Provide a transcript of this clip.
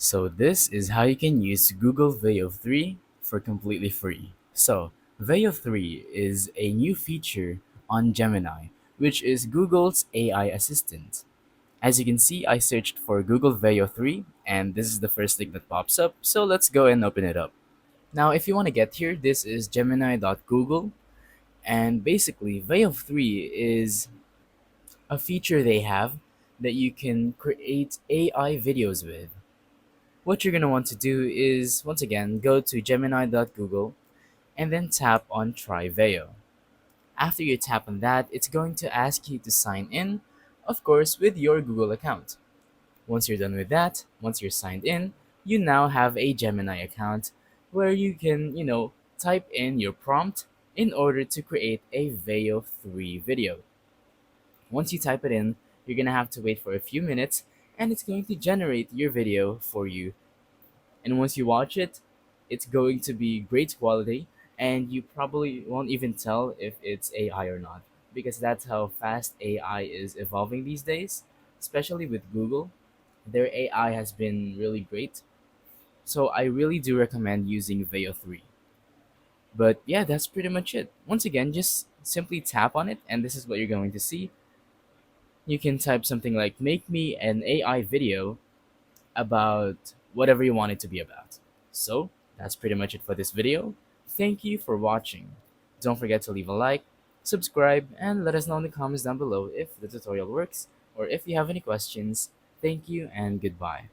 So this is how you can use Google Veo 3 for completely free. So Veo 3 is a new feature on Gemini, which is Google's AI assistant. As you can see, I searched for Google Veo 3 and this is the first link that pops up, so let's go and open it up. Now if you want to get here, this is gemini.google, and basically Veo 3 is a feature they have that you can create AI videos with. What you're going to want to do is, once again, go to gemini.google and then tap on Try Veo. After you tap on that, it's going to ask you to sign in, of course, with your Google account. Once you're done with that, once you're signed in, you now have a Gemini account where you can, type in your prompt in order to create a Veo 3 video. Once you type it in, you're going to have to wait for a few minutes and it's going to generate your video for you, and once you watch it, it's going to be great quality, and you probably won't even tell if it's AI or not, because that's how fast AI is evolving these days, especially with Google. Their AI has been really great, so I really do recommend using Veo 3. But yeah, that's pretty much it. Once again, just simply tap on it, and this is what you're going to see. You can type something like, make me an AI video about whatever you want it to be about. So that's pretty much it for this video. Thank you for watching. Don't forget to leave a like, subscribe, and let us know in the comments down below if the tutorial works or if you have any questions. Thank you and goodbye.